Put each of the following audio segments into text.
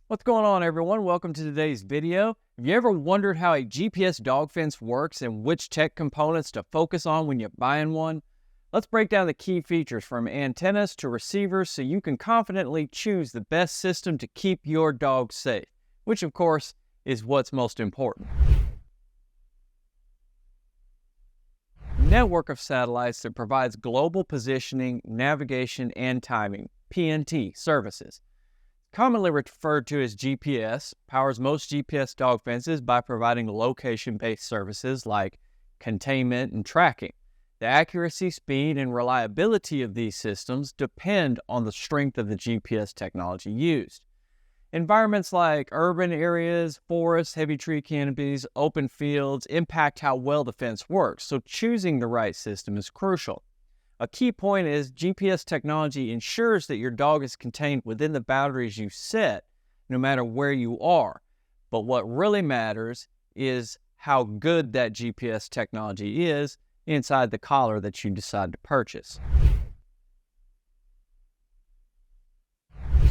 What's going on, everyone? Welcome to today's video. Have you ever wondered how a GPS dog fence works and which tech components to focus on when you're buying one? Let's break down the key features from antennas to receivers so you can confidently choose the best system to keep your dog safe, which of course is what's most important. Network of satellites that provides global positioning, navigation, and timing, PNT, services. Commonly referred to as GPS, powers most GPS dog fences by providing location-based services like containment and tracking. The accuracy, speed, and reliability of these systems depend on the strength of the GPS technology used. Environments like urban areas, forests, heavy tree canopies, open fields impact how well the fence works, so choosing the right system is crucial. A key point is GPS technology ensures that your dog is contained within the boundaries you set, no matter where you are. But what really matters is how good that GPS technology is inside the collar that you decide to purchase.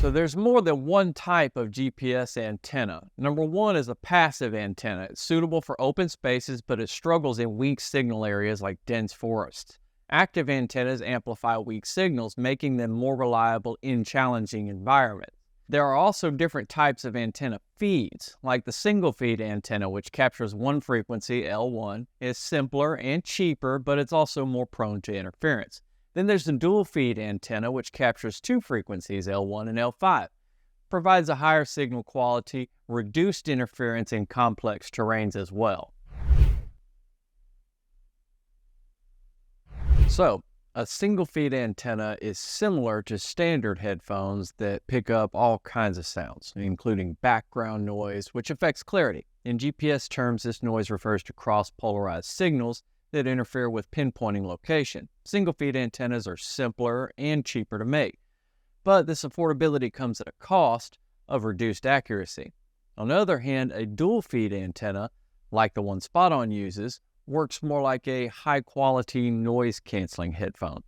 So there's more than one type of GPS antenna. Number one is a passive antenna. It's suitable for open spaces, but it struggles in weak signal areas like dense forests. Active antennas amplify weak signals, making them more reliable in challenging environments. There are also different types of antenna feeds, like the single feed antenna, which captures one frequency, L1, is simpler and cheaper, but it's also more prone to interference. Then there's the dual feed antenna, which captures two frequencies, L1 and L5. Provides a higher signal quality, reduced interference in complex terrains as well. So, a single feed antenna is similar to standard headphones that pick up all kinds of sounds, including background noise, which affects clarity. In GPS terms, this noise refers to cross-polarized signals that interfere with pinpointing location. Single feed antennas are simpler and cheaper to make, but this affordability comes at a cost of reduced accuracy. On the other hand, a dual feed antenna, like the one SpotOn uses, works more like a high-quality noise-canceling headphone.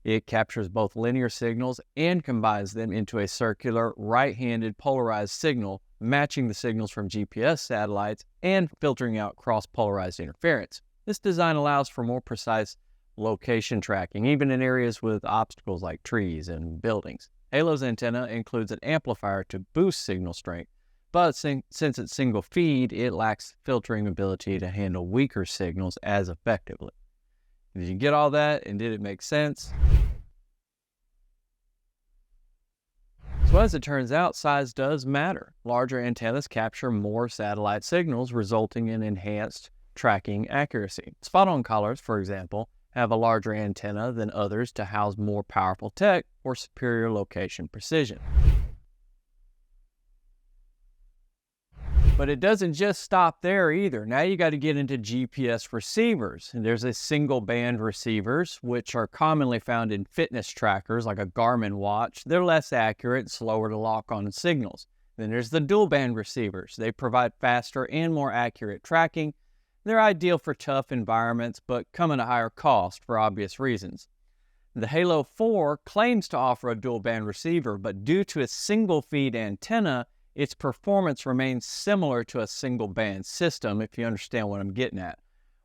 It captures both linear signals and combines them into a circular, right-handed polarized signal, matching the signals from GPS satellites and filtering out cross-polarized interference. This design allows for more precise location tracking, even in areas with obstacles like trees and buildings. Halo's antenna includes an amplifier to boost signal strength, but since it's single feed, it lacks filtering ability to handle weaker signals as effectively. Did you get all that, and did it make sense? So as it turns out, size does matter. Larger antennas capture more satellite signals, resulting in enhanced tracking accuracy. SpotOn collars, for example, have a larger antenna than others to house more powerful tech or superior location precision. But it doesn't just stop there either. Now you got to get into GPS receivers. And there's a single band receivers, which are commonly found in fitness trackers like a Garmin watch. They're less accurate, slower to lock on signals. Then there's the dual band receivers. They provide faster and more accurate tracking. They're ideal for tough environments, but come at a higher cost for obvious reasons. The Halo 4 claims to offer a dual band receiver, but due to its single feed antenna, its performance remains similar to a single band system, if you understand what I'm getting at.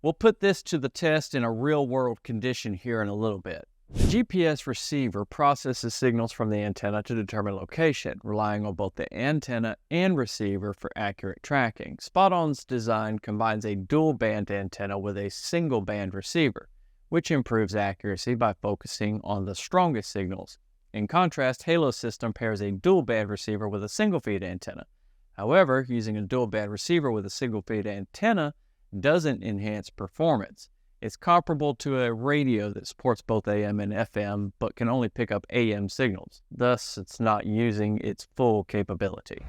We'll put this to the test in a real-world condition here in a little bit. The GPS receiver processes signals from the antenna to determine location, relying on both the antenna and receiver for accurate tracking. SpotOn's design combines a dual-band antenna with a single-band receiver, which improves accuracy by focusing on the strongest signals. In contrast, Halo's system pairs a dual-band receiver with a single-feed antenna. However, using a dual-band receiver with a single-feed antenna doesn't enhance performance. It's comparable to a radio that supports both AM and FM, but can only pick up AM signals. Thus, it's not using its full capability.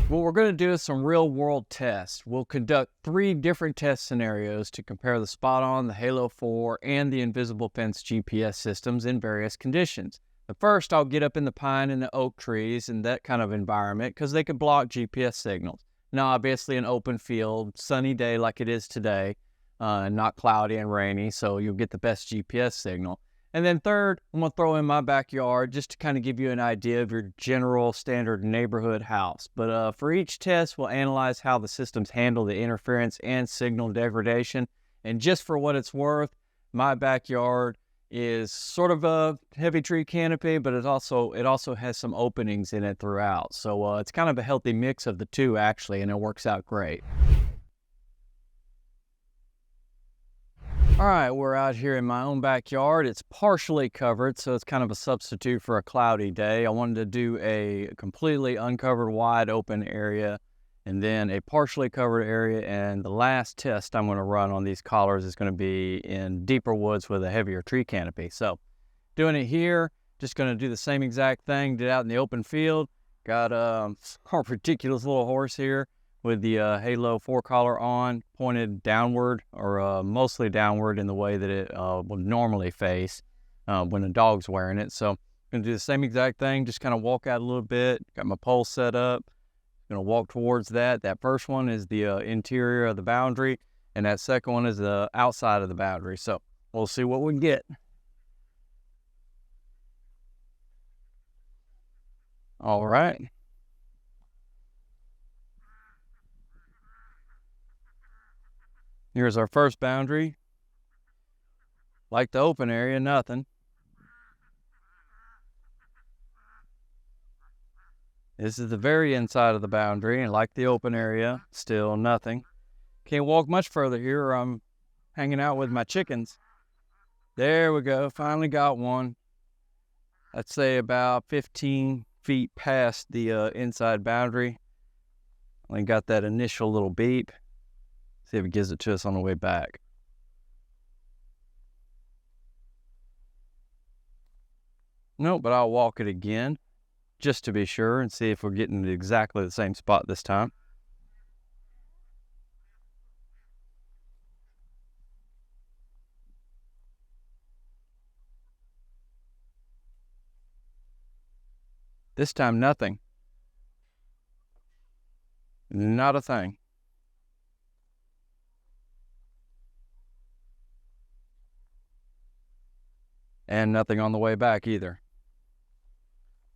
What we're going to do is some real-world tests. We'll conduct 3 different test scenarios to compare the SpotOn, the Halo 4, and the Invisible Fence GPS systems in various conditions. The first, I'll get up in the pine and the oak trees and that kind of environment because they could block GPS signals. Now, obviously, an open field, sunny day like it is today, not cloudy and rainy, so you'll get the best GPS signal. And then third, I'm going to throw in my backyard just to kind of give you an idea of your general standard neighborhood house. But for each test, we'll analyze how the systems handle the interference and signal degradation. And just for what it's worth, my backyard is sort of a heavy tree canopy, but it also has some openings in it throughout. So it's kind of a healthy mix of the two, actually, and it works out great. All right, we're out here in my own backyard. It's partially covered, so it's kind of a substitute for a cloudy day. I wanted to do a completely uncovered, wide open area, and then a partially covered area. And the last test I'm going to run on these collars is going to be in deeper woods with a heavier tree canopy. So doing it here, just going to do the same exact thing, did out in the open field. Got a ridiculous little horse here with the Halo 4 collar on, pointed downward, or mostly downward in the way that it would normally face when a dog's wearing it. So I'm going to do the same exact thing, just kind of walk out a little bit, got my pole set up, going to walk towards that. That first one is the interior of the boundary, and that second one is the outside of the boundary. So we'll see what we can get. All right. Here's our first boundary. Like the open area, nothing. This is the very inside of the boundary, and like the open area, still nothing. Can't walk much further here, or I'm hanging out with my chickens. There we go, finally got one. I'd say about 15 feet past the inside boundary. Only got that initial little beep. See if it gives it to us on the way back. Nope, but I'll walk it again just to be sure and see if we're getting to exactly the same spot this time. This time, nothing. Not a thing. And nothing on the way back either.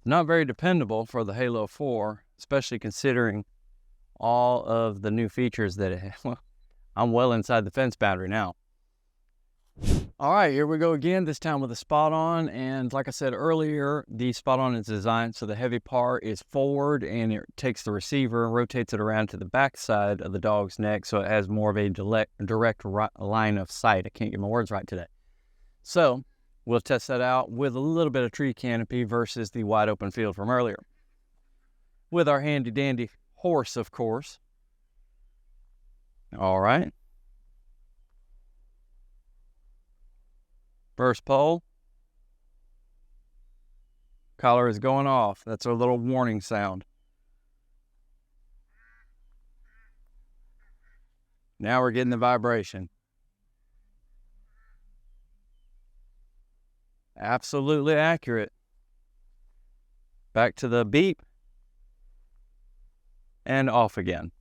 Not very dependable for the Halo 4, especially considering all of the new features that it has. Well, I'm well inside the fence boundary now. All right, here we go again, this time with a SpotOn. And like I said earlier, the SpotOn is designed so the heavy part is forward, and it takes the receiver and rotates it around to the back side of the dog's neck, so it has more of a direct line of sight. I can't get my words right today. So we'll test that out with a little bit of tree canopy versus the wide open field from earlier. With our handy dandy horse, of course. All right. First pole. Collar is going off. That's our little warning sound. Now we're getting the vibration. Absolutely accurate. Back to the beep. And off again.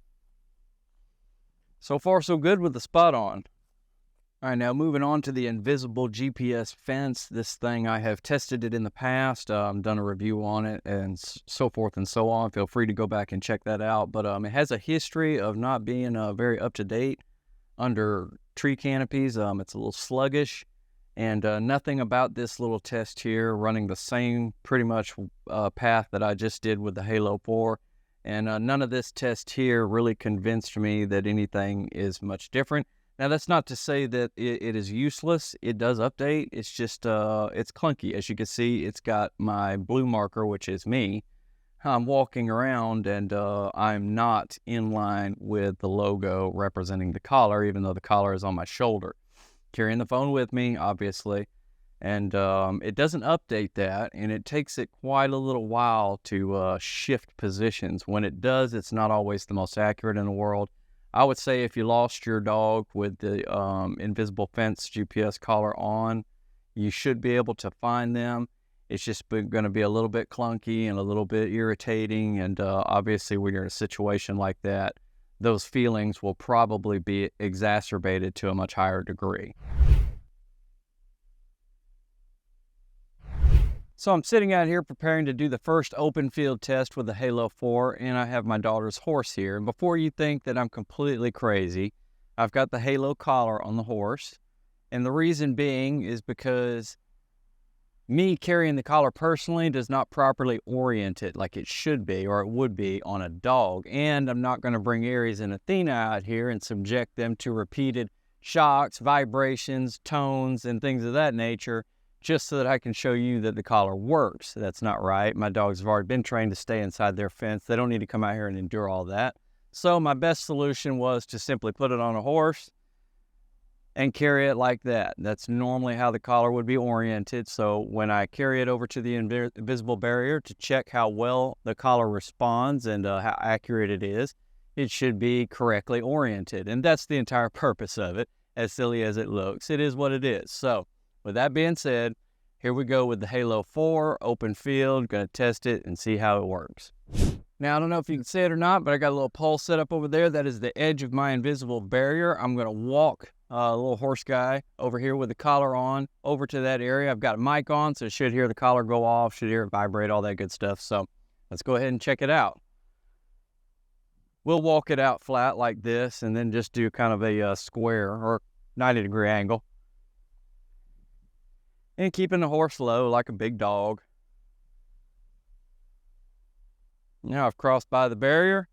So far, so good with the SpotOn. All right, now moving on to the invisible GPS fence. This thing, I have tested it in the past, done a review on it, and so forth and so on. Feel free to go back and check that out. But it has a history of not being very up-to-date under tree canopies. It's a little sluggish, and nothing about this little test here running the same pretty much path that I just did with the Halo 4. And none of this test here really convinced me that anything is much different. Now, that's not to say that it is useless. It does update. It's just, it's clunky. As you can see, it's got my blue marker, which is me. I'm walking around, and I'm not in line with the logo representing the collar, even though the collar is on my shoulder. Carrying the phone with me, obviously. And it doesn't update that, and it takes it quite a little while to shift positions. When it does, it's not always the most accurate in the world. I would say if you lost your dog with the invisible fence GPS collar on, you should be able to find them. It's just going to be a little bit clunky and a little bit irritating. And obviously, when you're in a situation like that, those feelings will probably be exacerbated to a much higher degree. So I'm sitting out here preparing to do the first open field test with the Halo 4, and I have my daughter's horse here. And before you think that I'm completely crazy, I've got the Halo collar on the horse. And the reason being is because me carrying the collar personally does not properly orient it like it should be or it would be on a dog. And I'm not going to bring Aries and Athena out here and subject them to repeated shocks, vibrations, tones, and things of that nature just so that I can show you that the collar works. That's not right. My dogs have already been trained to stay inside their fence. They don't need to come out here and endure all that. So my best solution was to simply put it on a horse and carry it like that. That's normally how the collar would be oriented. So when I carry it over to the invisible barrier to check how well the collar responds and how accurate it is, it should be correctly oriented. And that's the entire purpose of it, as silly as it looks. It is what it is. So with that being said, here we go with the Halo 4 open field. Going to test it and see how it works. Now, I don't know if you can see it or not, but I got a little pole set up over there. That is the edge of my invisible barrier. I'm going to walk a little horse guy over here with the collar on over to that area. I've got a mic on, so it should hear the collar go off, should hear it vibrate, all that good stuff. So let's go ahead and check it out. We'll walk it out flat like this and then just do kind of a square or 90-degree angle. And keeping the horse low like a big dog. Now I've crossed by the barrier.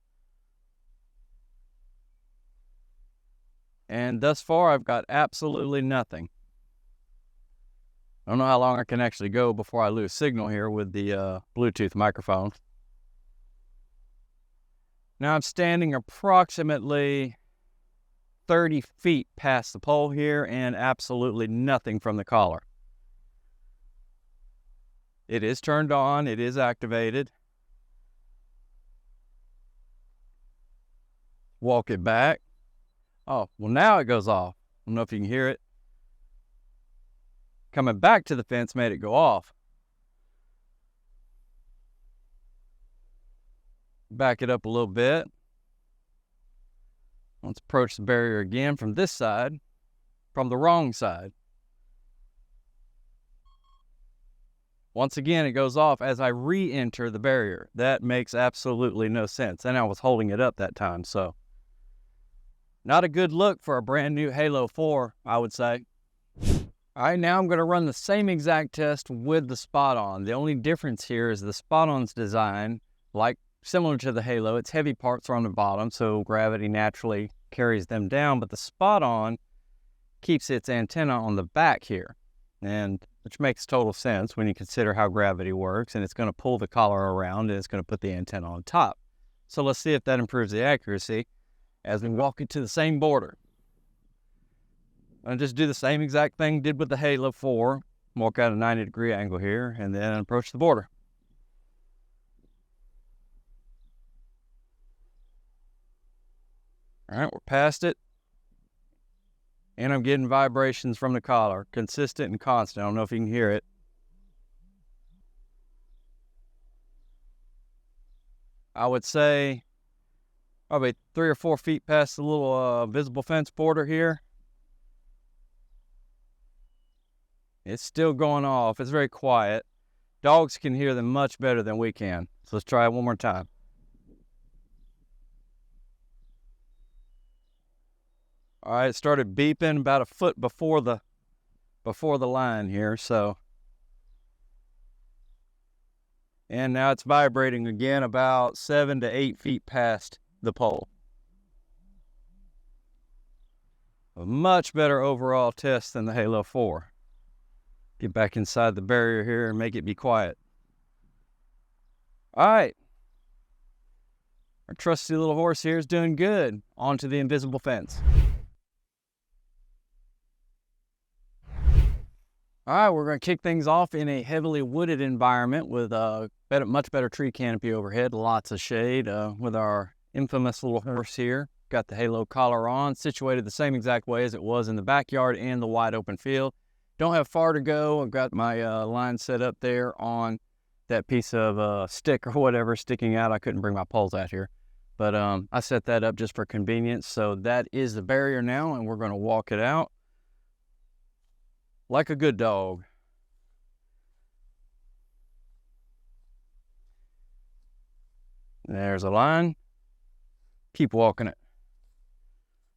And thus far I've got absolutely nothing. I don't know how long I can actually go before I lose signal here with the Bluetooth microphone. Now I'm standing approximately 30 feet past the pole here and absolutely nothing from the collar. It is turned on, it is activated. Walk it back. Oh, well now it goes off. I don't know if you can hear it. Coming back to the fence made it go off. Back it up a little bit. Let's approach the barrier again from this side, from the wrong side. Once again, it goes off as I re-enter the barrier. That makes absolutely no sense. And I was holding it up that time, so. Not a good look for a brand new Halo 4, I would say. All right, now I'm going to run the same exact test with the SpotOn. The only difference here is the SpotOn's design, like similar to the Halo, its heavy parts are on the bottom, so gravity naturally carries them down, but the SpotOn keeps its antenna on the back here, and which makes total sense when you consider how gravity works, and it's going to pull the collar around and it's going to put the antenna on top. So let's see if that improves the accuracy as we walk it to the same border. I'll just do the same exact thing did with the Halo 4. Walk out a 90-degree angle here and then approach the border. All right, we're past it. And I'm getting vibrations from the collar, consistent and constant. I don't know if you can hear it. I would say probably 3 or 4 feet past the little visible fence border here. It's still going off. It's very quiet. Dogs can hear them much better than we can. So let's try it one more time. All right, it started beeping about a foot before the line here, so. And now it's vibrating again about 7 to 8 feet past the pole. A much better overall test than the Halo 4. Get back inside the barrier here and make it be quiet. All right. Our trusty little horse here is doing good. On to the invisible fence. All right, we're going to kick things off in a heavily wooded environment with a much better tree canopy overhead, lots of shade with our infamous little horse here. Got the Halo collar on, situated the same exact way as it was in the backyard and the wide open field. Don't have far to go. I've got my line set up there on that piece of stick or whatever sticking out. I couldn't bring my poles out here, but I set that up just for convenience. So that is the barrier now, and we're going to walk it out like a good dog. There's a line. Keep walking it.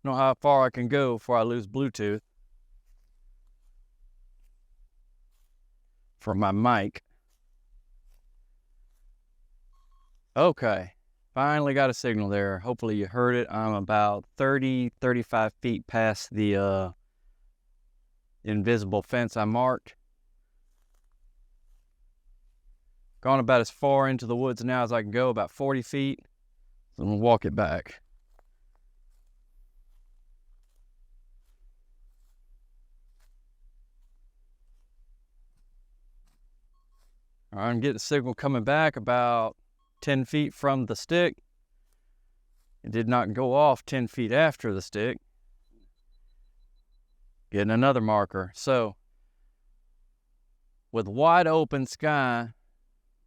Know how far I can go before I lose Bluetooth for my mic. Okay, finally got a signal there. Hopefully you heard it. I'm about 35 feet past the invisible fence I marked. Gone about as far into the woods now as I can go, about 40 feet. So I'm gonna walk it back. All right, I'm getting the signal coming back about 10 feet from the stick. It did not go off 10 feet after the stick. Getting another marker. So, with wide open sky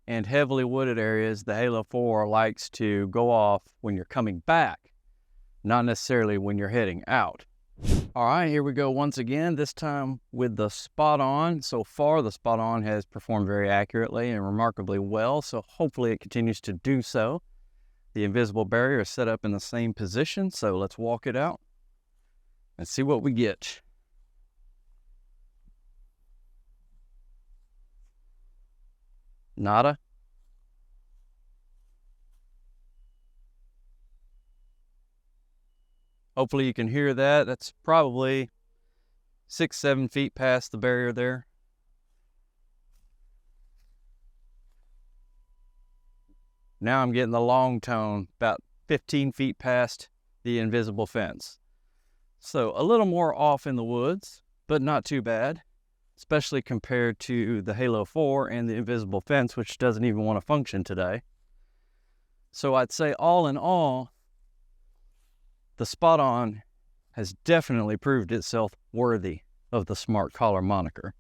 and heavily wooded areas, the Halo 4 likes to go off when you're coming back, not necessarily when you're heading out. All right, here we go once again, this time with the SpotOn. So far, the SpotOn has performed very accurately and remarkably well, so hopefully it continues to do so. The invisible barrier is set up in the same position, so let's walk it out and see what we get. Nada. Hopefully you can hear that. That's probably 6-7 feet past the barrier there. Now I'm getting the long tone about 15 feet past the invisible fence. So a little more off in the woods, but not too bad, especially compared to the Halo 4 and the invisible fence, which doesn't even want to function today. So I'd say all in all, the SpotOn has definitely proved itself worthy of the smart collar moniker.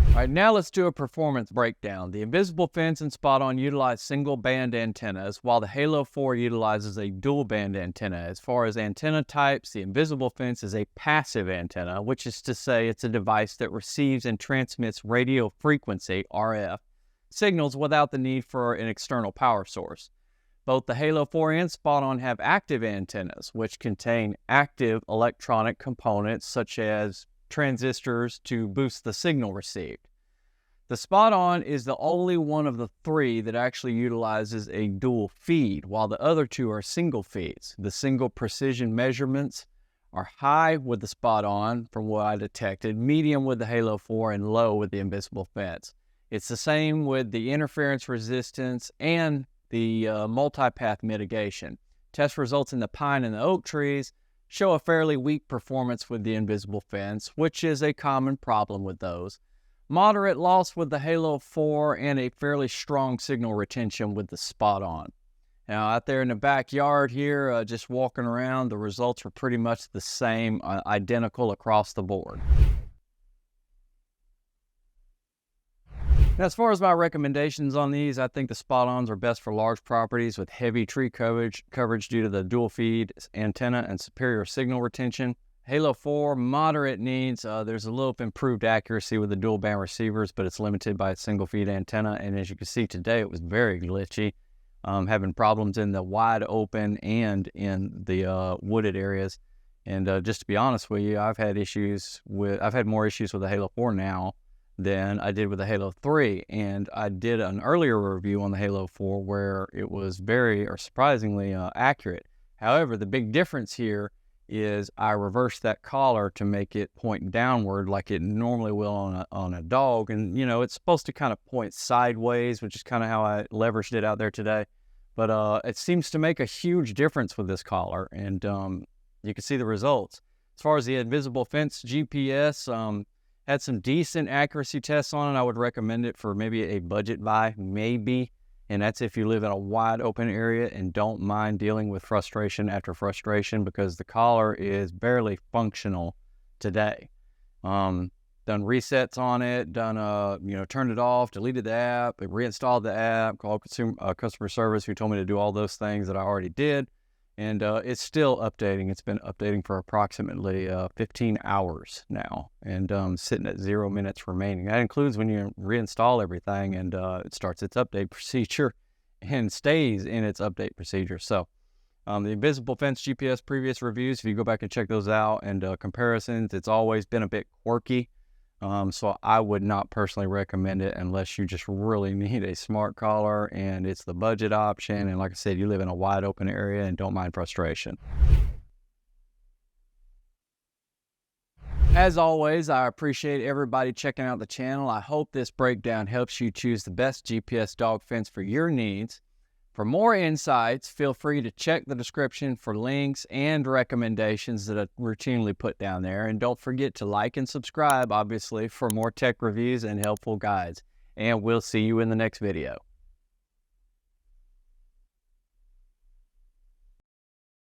All right, now let's do a performance breakdown. The invisible fence and SpotOn utilize single band antennas, while the Halo 4 utilizes a dual band antenna. As far as antenna types, the invisible fence is a passive antenna, which is to say it's a device that receives and transmits radio frequency, RF, signals without the need for an external power source. Both the Halo 4 and SpotOn have active antennas, which contain active electronic components such as transistors to boost the signal received. The SpotOn is the only one of the three that actually utilizes a dual feed, while the other two are single feeds. The single precision measurements are high with the SpotOn, from what I detected, medium with the Halo 4, and low with the invisible fence. It's the same with the interference resistance and the multipath mitigation. Test results in the pine and the oak trees show a fairly weak performance with the invisible fence, which is a common problem with those. Moderate loss with the Halo 4 and a fairly strong signal retention with the SpotOn. Now out there in the backyard here, just walking around, the results were pretty much the same, identical across the board. Now, as far as my recommendations on these, I think the SpotOns are best for large properties with heavy tree coverage due to the dual feed antenna and superior signal retention. Halo 4, moderate needs. There's a little improved accuracy with the dual band receivers, but it's limited by a single feed antenna. And as you can see today, it was very glitchy, having problems in the wide open and in the wooded areas. And just to be honest with you, I've had more issues with the Halo 4 now than I did with the Halo 3, and I did an earlier review on the Halo 4 where it was surprisingly accurate. However, the big difference here is I reversed that collar to make it point downward like it normally will on a dog, and you know, it's supposed to kind of point sideways, which is kind of how I leveraged it out there today. But it seems to make a huge difference with this collar, and you can see the results. As far as the invisible fence GPS, had some decent accuracy tests on it. I would recommend it for maybe a budget buy, maybe. And that's if you live in a wide open area and don't mind dealing with frustration after frustration, because the collar is barely functional today. Done resets on it, turned it off, deleted the app, reinstalled the app, called customer service who told me to do all those things that I already did. And it's still updating. It's been updating for approximately 15 hours now, and sitting at 0 minutes remaining. That includes when you reinstall everything, and it starts its update procedure and stays in its update procedure. So the Invisible Fence GPS previous reviews, if you go back and check those out, and comparisons, it's always been a bit quirky. So I would not personally recommend it unless you just really need a smart collar and it's the budget option. And like I said, you live in a wide open area and don't mind frustration. As always, I appreciate everybody checking out the channel. I hope this breakdown helps you choose the best GPS dog fence for your needs. For more insights, feel free to check the description for links and recommendations that I routinely put down there. And don't forget to like and subscribe, obviously, for more tech reviews and helpful guides. And we'll see you in the next video.